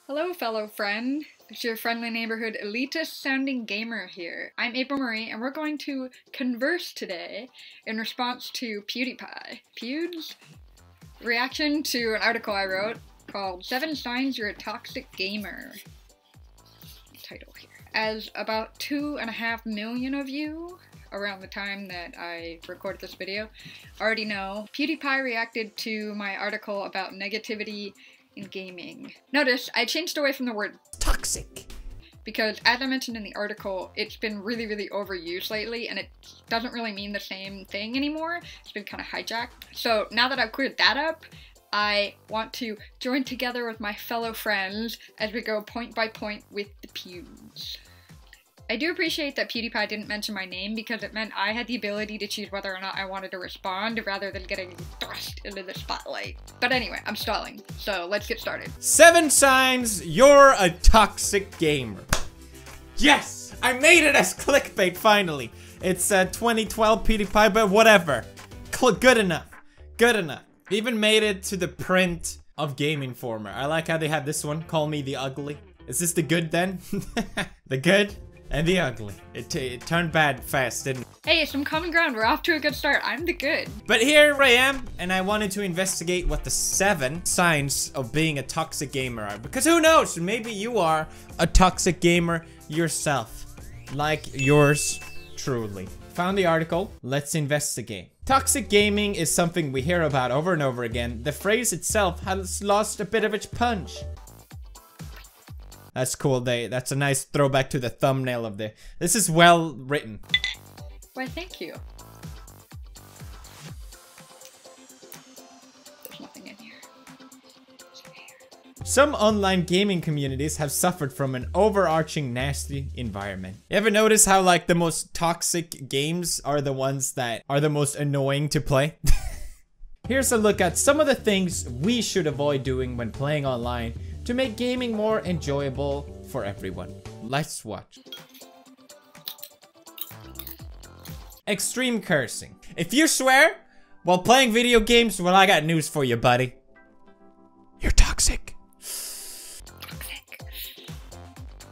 Hello, fellow friend. It's your friendly neighborhood elitist sounding gamer here. I'm April Marie, and we're going to converse today in response to PewDiePie. Pewd's reaction to an article I wrote called 7 Signs You're a Toxic Gamer. Title here. As about 2.5 million of you, around the time that I recorded this video, already know, PewDiePie reacted to my article about negativity in gaming. Notice, I changed away from the word toxic because, as I mentioned in the article, it's been really overused lately and it doesn't really mean the same thing anymore. It's been kind of hijacked. So now that I've cleared that up, I want to join together with my fellow friends as we go point by point with the pews. I do appreciate that PewDiePie didn't mention my name because it meant I had the ability to choose whether or not I wanted to respond rather than getting thrust into the spotlight. But anyway, I'm stalling, so let's get started. 7 signs you're a toxic gamer. Yes! I made it as clickbait finally. It's 2012 PewDiePie, but whatever. Good enough. Good enough. Even made it to the print of Game Informer. I like how they have this one. Call me the ugly. Is this the good then? The good? And the ugly. It turned bad fast, didn't it? Hey, some common ground. We're off to a good start. I'm the good. But here I am, and I wanted to investigate what the 7 signs of being a toxic gamer are. Because who knows? Maybe you are a toxic gamer yourself. Like yours truly. Found the article. Let's investigate. Toxic gaming is something we hear about over and over again. The phrase itself has lost a bit of its punch. That's cool. That's a nice throwback to the thumbnail of the. This is well written. Why, thank you. There's nothing in here. Some online gaming communities have suffered from an overarching nasty environment. You ever notice how like the most toxic games are the ones that are the most annoying to play? Here's a look at some of the things we should avoid doing when playing online to make gaming more enjoyable for everyone. Let's watch. Extreme cursing. If you swear while playing video games, well, I got news for you, buddy. You're toxic.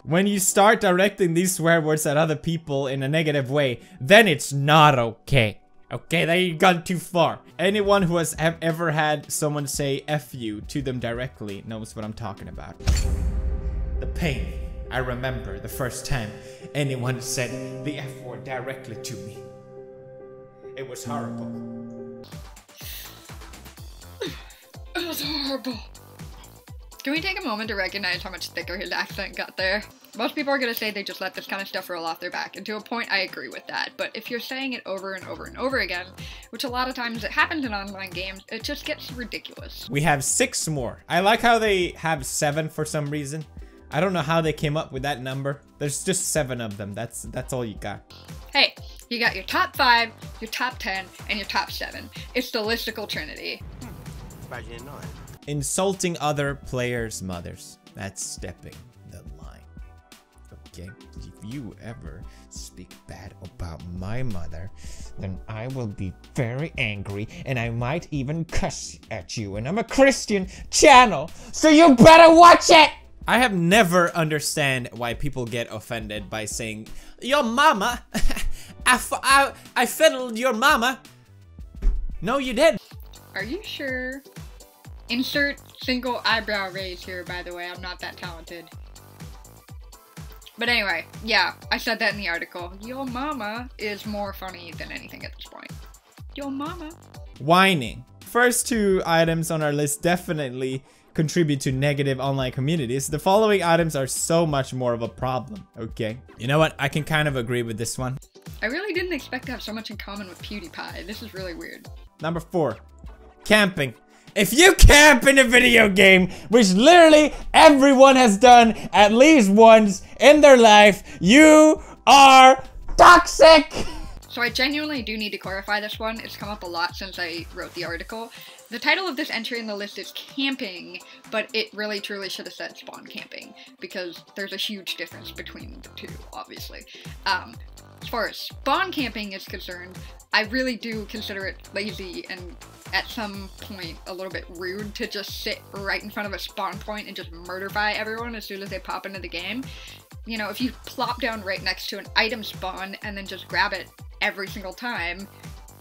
When you start directing these swear words at other people in a negative way, then it's not okay. Okay, then you've gone too far. Anyone who has ever had someone say F you to them directly knows what I'm talking about. The pain. I remember the first time anyone said the F word directly to me. It was horrible. It was horrible. Can we take a moment to recognize how much thicker his accent got there? Most people are gonna say they just let this kind of stuff roll off their back, and to a point I agree with that, but if you're saying it over and over and over again, which a lot of times it happens in online games, it just gets ridiculous. We have 6 more. I like how they have 7 for some reason. I don't know how they came up with that number. There's just 7 of them. That's all you got. Hey, you got your top 5, your top 10, and your top 7. It's the listicle trinity. Imagine not. Insulting other players' mothers. That's stepping the line. Okay, if you ever speak bad about my mother, then I will be very angry and I might even cuss at you. And I'm a Christian channel, so you better watch it! I have never understand why people get offended by saying, your mama, I fiddled your mama. No, you didn't. Are you sure? Insert single eyebrow raise here, by the way. I'm not that talented. But anyway, yeah, I said that in the article. Yo mama is more funny than anything at this point. Yo mama. Whining. First 2 items on our list definitely contribute to negative online communities. The following items are so much more of a problem, okay? You know what? I can kind of agree with this one. I really didn't expect to have so much in common with PewDiePie. This is really weird. Number 4. Camping. If you camp in a video game, which literally everyone has done at least once in their life, you are toxic! So I genuinely do need to clarify this one. It's come up a lot since I wrote the article. The title of this entry in the list is camping, but it really truly should have said spawn camping, because there's a huge difference between the two, obviously. As far as spawn camping is concerned, I really do consider it lazy and at some point a little bit rude to just sit right in front of a spawn point and just murderify everyone as soon as they pop into the game. You know, if you plop down right next to an item spawn and then just grab it every single time,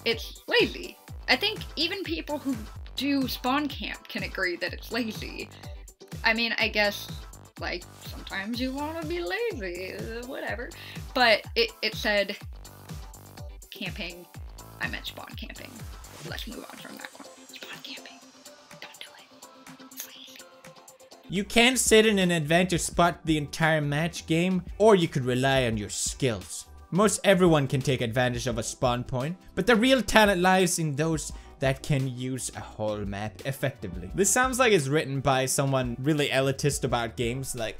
it's lazy. I think even people who do spawn camp can agree that it's lazy. I mean, I guess, like, sometimes you want to be lazy, whatever. But it said camping, I meant spawn camping. Let's move on from that one. Spawn camping, don't do it. It's lazy. You can sit in an advantage spot the entire match game, or you could rely on your skills. Most everyone can take advantage of a spawn point, but the real talent lies in those that can use a whole map effectively. This sounds like it's written by someone really elitist about games, like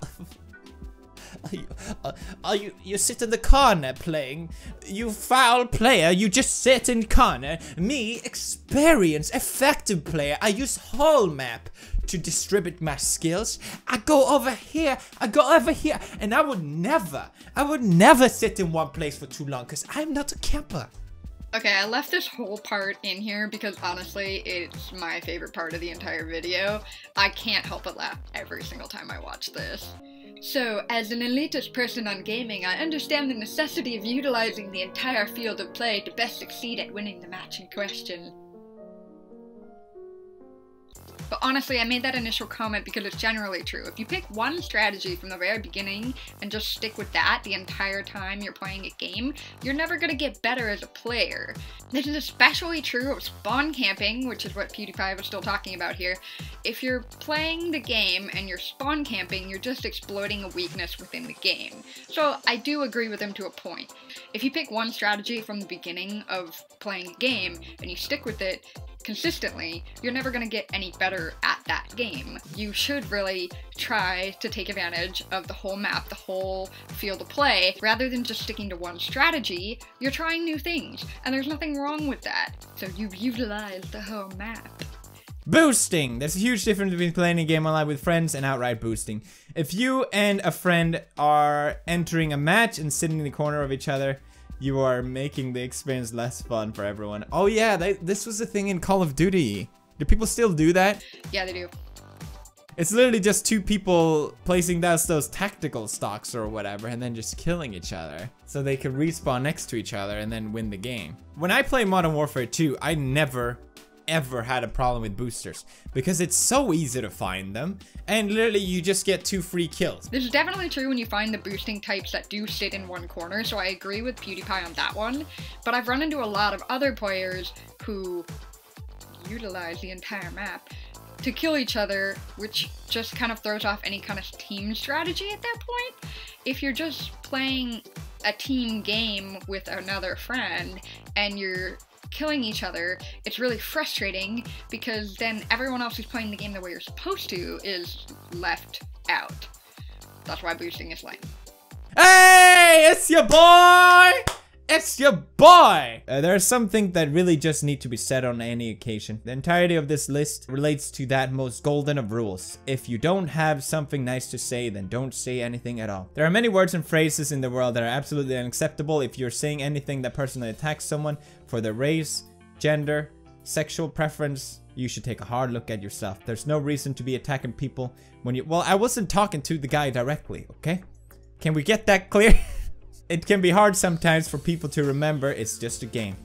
you sit in the corner playing, you foul player, you just sit in corner. Me, experienced, effective player, I use whole map to distribute my skills. I go over here, and I would never sit in one place for too long, because I'm not a camper. Okay, I left this whole part in here because honestly, it's my favorite part of the entire video. I can't help but laugh every single time I watch this. So, as an elitist person on gaming, I understand the necessity of utilizing the entire field of play to best succeed at winning the match in question. But honestly, I made that initial comment because it's generally true. If you pick one strategy from the very beginning and just stick with that the entire time you're playing a game, you're never going to get better as a player. This is especially true of spawn camping, which is what PewDiePie was still talking about here. If you're playing the game and you're spawn camping, you're just exploiting a weakness within the game. So I do agree with him to a point. If you pick one strategy from the beginning of playing a game and you stick with it consistently, you're never going to get any better at that game. You should really try to take advantage of the whole map, the whole field of play. Rather than just sticking to one strategy, you're trying new things, and there's nothing wrong with that. So you've utilized the whole map. Boosting! There's a huge difference between playing a game online with friends and outright boosting. If you and a friend are entering a match and sitting in the corner of each other, you are making the experience less fun for everyone. Oh yeah, this was a thing in Call of Duty. Do people still do that? Yeah, they do. It's literally just two people placing down those tactical stocks or whatever and then just killing each other. So they can respawn next to each other and then win the game. When I play Modern Warfare 2, I never ever had a problem with boosters because it's so easy to find them and literally you just get 2 free kills. This is definitely true when you find the boosting types that do sit in one corner, so I agree with PewDiePie on that one, but I've run into a lot of other players who utilize the entire map to kill each other, which just kind of throws off any kind of team strategy at that point. If you're just playing a team game with another friend and you're killing each other, it's really frustrating because then everyone else who's playing the game the way you're supposed to is left out. That's why boosting is lame. Hey, it's your boy! It's your boy! There's something that really just need to be said on any occasion. The entirety of this list relates to that most golden of rules. If you don't have something nice to say, then don't say anything at all. There are many words and phrases in the world that are absolutely unacceptable. If you're saying anything that personally attacks someone for their race, gender, sexual preference, you should take a hard look at yourself. There's no reason to be attacking people when you— well, I wasn't talking to the guy directly, okay? Can we get that clear? It can be hard sometimes for people to remember it's just a game.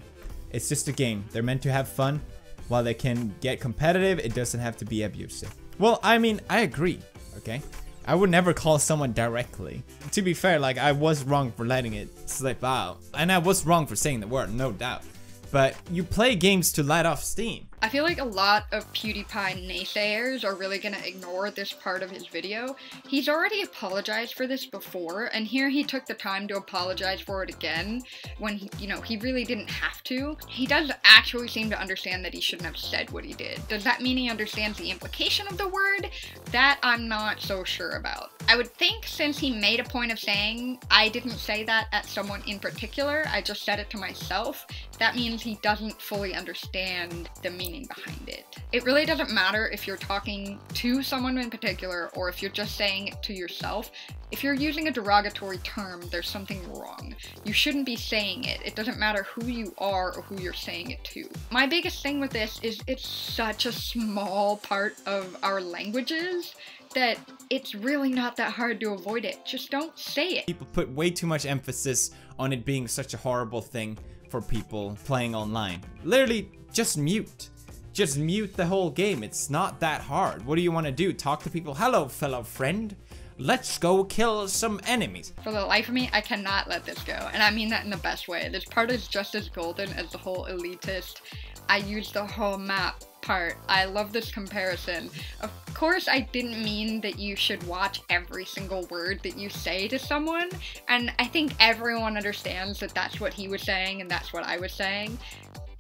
It's just a game. They're meant to have fun. While they can get competitive, it doesn't have to be abusive. Well, I mean, I agree, okay? I would never call someone directly. To be fair, like, I was wrong for letting it slip out. And I was wrong for saying the word, no doubt. But you play games to let off steam. I feel like a lot of PewDiePie naysayers are really gonna ignore this part of his video. He's already apologized for this before, and here he took the time to apologize for it again when, he really didn't have to. He does actually seem to understand that he shouldn't have said what he did. Does that mean he understands the implication of the word? That I'm not so sure about. I would think since he made a point of saying, I didn't say that at someone in particular, I just said it to myself, that means he doesn't fully understand the meaning meaning behind it. It really doesn't matter if you're talking to someone in particular or if you're just saying it to yourself. If you're using a derogatory term, there's something wrong. You shouldn't be saying it. It doesn't matter who you are or who you're saying it to. My biggest thing with this is it's such a small part of our languages that it's really not that hard to avoid it. Just don't say it. People put way too much emphasis on it being such a horrible thing for people playing online. Literally, just mute. Just mute the whole game. It's not that hard. What do you want to do? Talk to people? Hello, fellow friend. Let's go kill some enemies. For the life of me, I cannot let this go. And I mean that in the best way. This part is just as golden as the whole elitist, I use the whole map part. I love this comparison. Of course, I didn't mean that you should watch every single word that you say to someone. And I think everyone understands that that's what he was saying and that's what I was saying.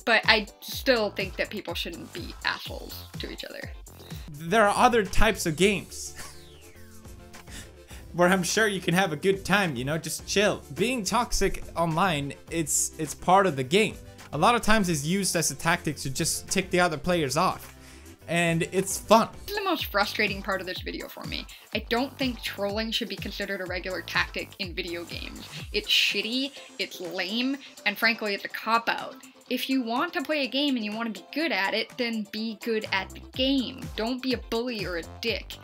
But I still think that people shouldn't be assholes to each other. There are other types of games where I'm sure you can have a good time, you know, just chill. Being toxic online, it's part of the game. A lot of times it's used as a tactic to just tick the other players off. And it's fun. This is the most frustrating part of this video for me. I don't think trolling should be considered a regular tactic in video games. It's shitty, it's lame, and frankly it's a cop-out. If you want to play a game and you want to be good at it, then be good at the game. Don't be a bully or a dick.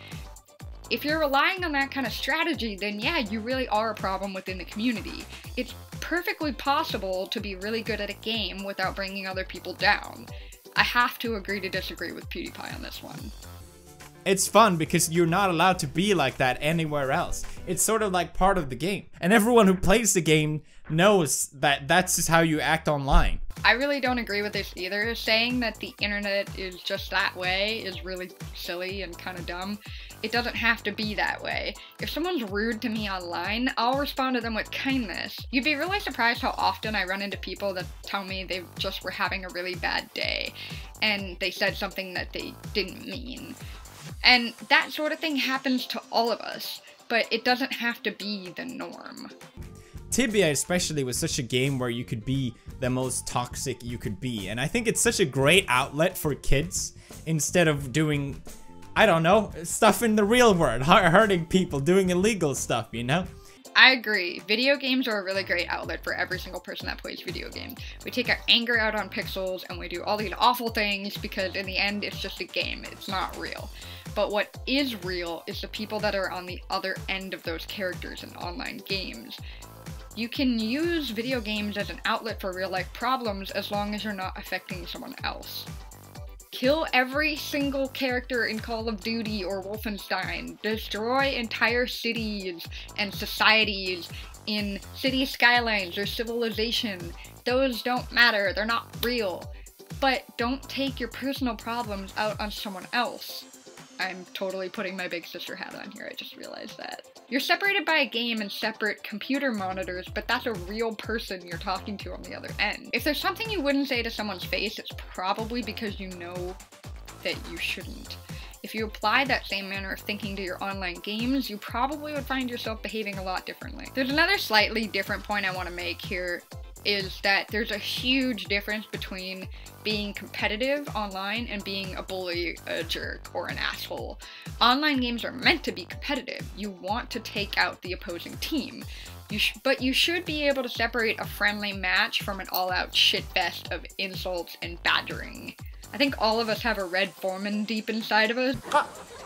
If you're relying on that kind of strategy, then yeah, you really are a problem within the community. It's perfectly possible to be really good at a game without bringing other people down. I have to agree to disagree with PewDiePie on this one. It's fun because you're not allowed to be like that anywhere else. It's sort of like part of the game. And everyone who plays the game knows that that's just how you act online. I really don't agree with this either. Saying that the internet is just that way is really silly and kind of dumb. It doesn't have to be that way. If someone's rude to me online, I'll respond to them with kindness. You'd be really surprised how often I run into people that tell me they just were having a really bad day and they said something that they didn't mean. And that sort of thing happens to all of us, but it doesn't have to be the norm. Tibia especially was such a game where you could be the most toxic you could be, and I think it's such a great outlet for kids instead of doing, I don't know, stuff in the real world, hurting people, doing illegal stuff, you know? I agree. Video games are a really great outlet for every single person that plays video games. We take our anger out on pixels and we do all these awful things because in the end it's just a game, it's not real. But what is real is the people that are on the other end of those characters in online games. You can use video games as an outlet for real life problems as long as you're not affecting someone else. Kill every single character in Call of Duty or Wolfenstein. Destroy entire cities and societies in city skylines or civilization. Those don't matter, they're not real. But don't take your personal problems out on someone else. I'm totally putting my big sister hat on here, I just realized that. You're separated by a game and separate computer monitors, but that's a real person you're talking to on the other end. If there's something you wouldn't say to someone's face, it's probably because you know that you shouldn't. If you apply that same manner of thinking to your online games, you probably would find yourself behaving a lot differently. There's another slightly different point I want to make here, is that there's a huge difference between being competitive online and being a bully, a jerk, or an asshole. Online games are meant to be competitive. You want to take out the opposing team. But you should be able to separate a friendly match from an all-out shitfest of insults and badgering. I think all of us have a Red Foreman deep inside of us.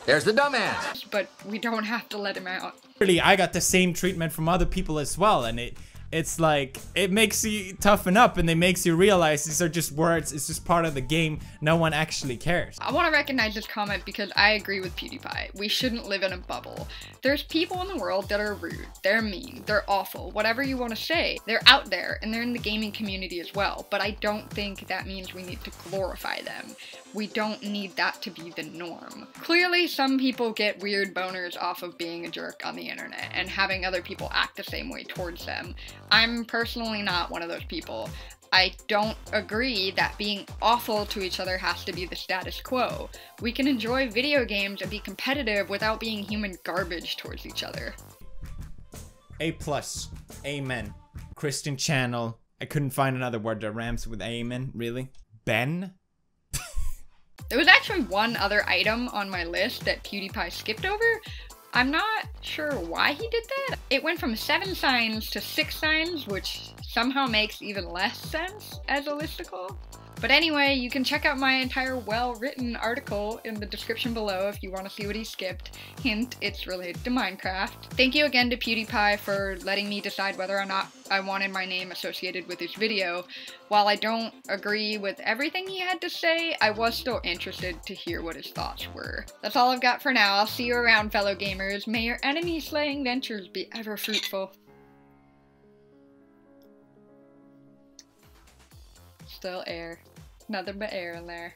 There's the dumbass! But we don't have to let him out. Really, I got the same treatment from other people as well, and it's like, it makes you toughen up and it makes you realize these are just words, it's just part of the game, no one actually cares. I want to recognize this comment because I agree with PewDiePie. We shouldn't live in a bubble. There's people in the world that are rude, they're mean, they're awful, whatever you want to say. They're out there and they're in the gaming community as well, but I don't think that means we need to glorify them. We don't need that to be the norm. Clearly, some people get weird boners off of being a jerk on the internet and having other people act the same way towards them. I'm personally not one of those people. I don't agree that being awful to each other has to be the status quo. We can enjoy video games and be competitive without being human garbage towards each other. A+, amen. Christian channel. I couldn't find another word that rhymes with amen, really. Ben? There was actually one other item on my list that PewDiePie skipped over. I'm not sure why he did that. It went from 7 signs to 6 signs, which somehow makes even less sense as a listicle. But anyway, you can check out my entire well-written article in the description below if you want to see what he skipped. Hint, it's related to Minecraft. Thank you again to PewDiePie for letting me decide whether or not I wanted my name associated with his video. While I don't agree with everything he had to say, I was still interested to hear what his thoughts were. That's all I've got for now. I'll see you around, fellow gamers. May your enemy-slaying ventures be ever fruitful. Still air. Nothing but air in there.